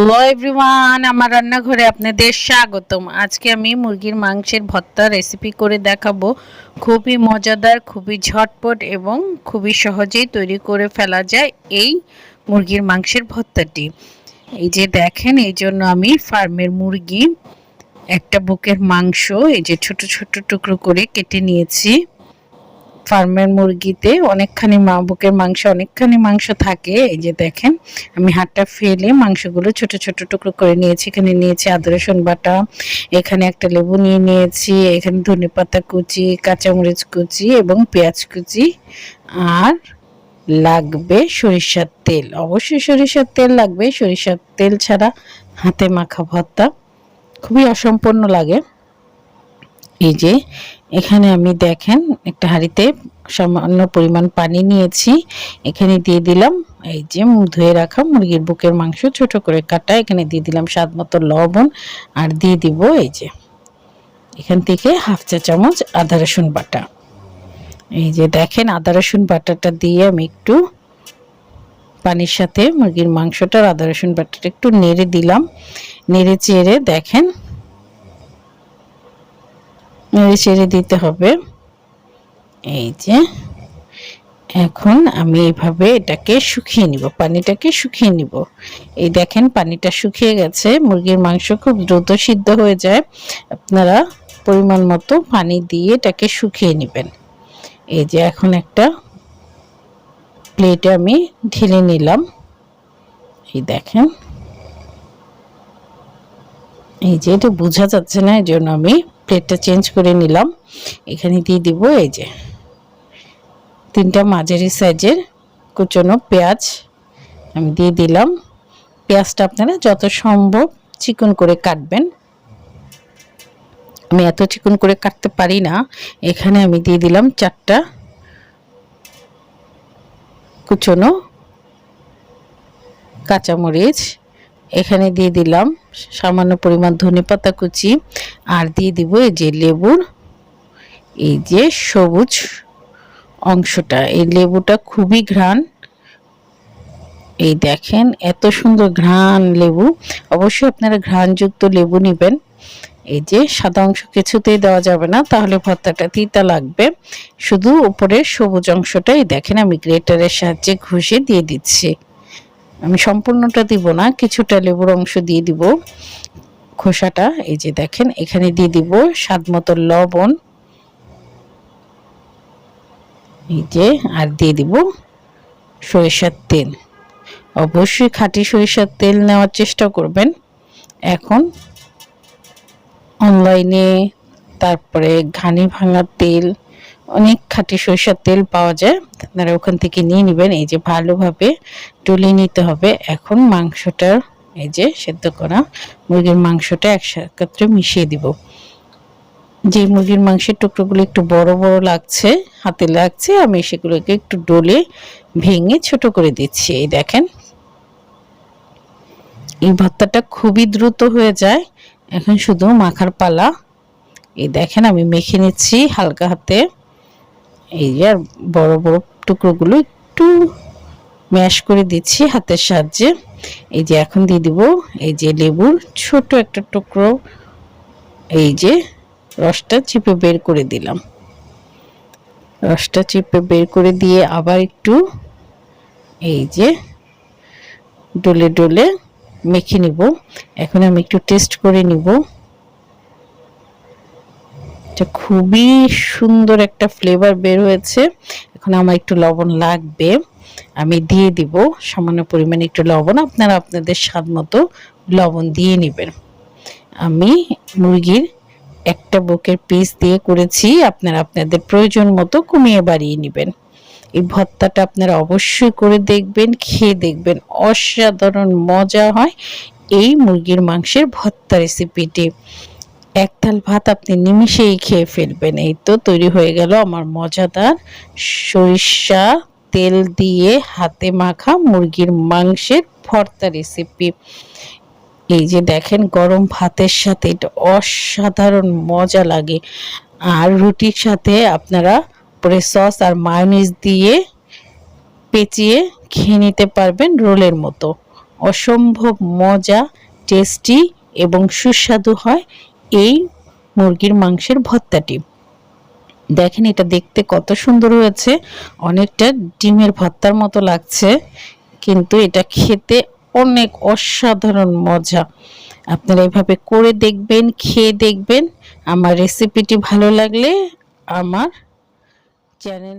Hello everyone, আমার রান্নাঘরে আপনাদের স্বাগতম। আজকে আমি মুরগির মাংসের ভর্তা রেসিপি করে দেখাবো। খুবই মজাদার, খুবই ঝটপট এবং খুবই সহজেই তৈরি করে ফেলা যায় এই মুরগির মাংসের ভর্তাটি। এই যে দেখেন, এই জন্য আমি ফার্মের মুরগি একটা বুকের মাংস এই যে ছোট ছোট টুকরো করে কেটে নিয়েছি। ফার্মের মুরগিতে অনেকখানি বুকের মাংস অনেকখানি মাংস থাকে। এই যে দেখেন, আমি হাতটা ফেলে মাংসগুলো ছোট ছোট টুকরো করে নিয়েছি। এখানে নিয়েছি আদা রসুন বাটা, এখানে একটা লেবু নিয়েছি, এখানে ধনে পাতা কুচি, কাঁচা মরিচ কুচি এবং পেঁয়াজ কুচি, আর লাগবে সরিষার তেল। অবশ্যই সরিষার তেল লাগবে, সরিষার তেল ছাড়া হাতে মাখা ভর্তা খুবই অসম্পূর্ণ লাগে। এই যে এখানে আমি দেখেন একটা হাঁড়িতে সামান্য পরিমাণ পানি নিয়েছি, এখানে দিয়ে দিলাম এই যে ধুয়ে রাখা মুরগির বুকের মাংস ছোট করে কাটা, এখানে দিয়ে দিলাম স্বাদ মতো লবণ, আর দিয়ে দিব এই যে এখান থেকে হাফ চা চামচ আদা রসুন বাটা। এই যে দেখেন, আদা রসুন বাটাটা দিয়ে আমি একটু পানির সাথে মুরগির মাংসটার আদা রসুন বাটাটা একটু নেড়ে দিলাম। নেড়ে চেড়ে দেখেন, নেড়ে চেড়ে দিতে হবে। এই যে এখন আমি এইভাবে এটাকে শুকিয়ে নিব, পানিটাকে শুকিয়ে নিব। এই দেখেন, পানিটা শুকিয়ে গেছে। মুরগির মাংস খুব দ্রুত সিদ্ধ হয়ে যায়, আপনারা পরিমাণ মতো পানি দিয়ে এটাকে শুকিয়ে নেবেন। এই যে এখন একটা প্লেটে আমি ঢেলে নিলাম। এই দেখেন, এই যে এটা বোঝা যাচ্ছে না, এই জন্য আমি প্লেটটা চেঞ্জ করে নিলাম। এখানে দিয়ে দিব এই যে 3টা মাঝারি সাইজের কুচনো পেঁয়াজ আমি দিয়ে দিলাম। পেঁয়াজটা আপনারা যত সম্ভব চিকন করে কাটবেন, আমি এত চিকন করে কাটতে পারি না। এখানে আমি দিয়ে দিলাম 4টা কুচনো কাঁচা মরিচ, এখানে দিয়ে দিলাম সামান্য পরিমাণ ধনে পাতা কুচি, আর দিয়ে দিব এই যে লেবুর এই যে সবুজ অংশটা। এই লেবুটা খুবই ঘ্রাণ, এই দেখেন এত সুন্দর ঘ্রাণ লেবু। অবশ্যই আপনারা ঘ্রাণযুক্ত লেবু নেবেন। এই যে সাদা অংশ কিছুতেই দেওয়া যাবে না, তাহলে ভর্তাটা তিতা লাগবে। শুধু উপরের সবুজ অংশটাই দেখেন আমি গ্রেটারের সাহায্যে ঘষে দিয়ে দিচ্ছি। আমি সম্পূর্ণটা দিব না, কিছুটা লেবুর অংশ দিয়ে দিব, খোসাটা। এই যে দেখেন, এখানে দিয়ে দিব স্বাদ মতো লবণ, এই যে, আর দিয়ে দিব সরিষার তেল। অবশ্যই খাঁটি সরিষার তেল নেওয়ার চেষ্টা করবেন। এখন অনলাইনে তারপরে ঘানি ভাঙা তেল, অনেক খাঁটি সরিষার তেল পাওয়া যায়, আপনারা ওখান থেকে নিয়ে নেবেন। এই যে ভালোভাবে ডলিয়ে নিতে হবে। এখন মাংসটা এই যে সেদ্ধ করা মুরগির মাংসটা একসাথে মিশিয়ে দিব। যে মুরগির মাংসের টুকরোগুলো একটু বড় বড় লাগছে, হাতে লাগছে, আমি সেগুলোকে একটু ডলে ভেঙে ছোট করে দিচ্ছি। এই দেখেন, এই ভর্তাটা খুবই দ্রুত হয়ে যায়। এখন শুধু মাখার পালা। এই দেখেন, আমি মেখে নিচ্ছি হালকা হাতে। এই যে আর বড় বড় টুকরোগুলো একটু ম্যাশ করে দিচ্ছি হাতের সাহায্যে। এই যে এখন দিয়ে দিব এই যে লেবুর ছোট একটা টুকরো, এই যে রসটা চিপে বের করে দিলাম। রসটা চিপে বের করে দিয়ে আবার একটু এই যে ডলে ডলে মেখে নিব। এখন আমি একটু টেস্ট করে নিব। এটা খুবই সুন্দর একটা ফ্লেভার বের হয়েছে। এখন আমার একটু লবণ লাগবে, আমি দিয়ে দিব সামান্য পরিমাণে একটু লবণ। আপনারা আপনাদের স্বাদ মতো লবণ দিয়ে নেবেন। আমি মুরগির একটা বুকের পিস দিয়ে করেছি, আপনারা আপনাদের প্রয়োজন মতো কমিয়ে বাড়িয়ে নেবেন। এই ভর্তাটা আপনারা অবশ্যই করে দেখবেন, খেয়ে দেখবেন, অসাধারণ মজা হয় এই মুরগির মাংসের ভর্তা রেসিপিটি। এক থাল ভাত আপনি নিমিষেই খেয়ে ফেলবেন। এই তো তৈরি হয়ে গেল আমার মজাদার সরিষা তেল দিয়ে হাতে মাখা মুরগির মাংসের ভর্তা রেসিপি। এই যে দেখেন, গরম ভাতের সাথে এটা অসাধারণ মজা লাগে, আর রুটির সাথে আপনারা পরে সস আর মায়োনিজ দিয়ে পেঁচিয়ে খেয়ে নিতে পারবেন রোলের মতো। অসম্ভব মজা, টেস্টি এবং সুস্বাদু হয় এই মুরগির মাংসের ভর্তাটি। দেখেন এটা দেখতে কত সুন্দর হয়েছে, অনেকটা ডিমের ভর্তার মতো লাগছে, কিন্তু এটা খেতে অনেক অসাধারণ মজা। আপনারা এভাবে করে দেখবেন, খেয়ে দেখবেন। আমার রেসিপিটি ভালো লাগলে আমার চ্যানেল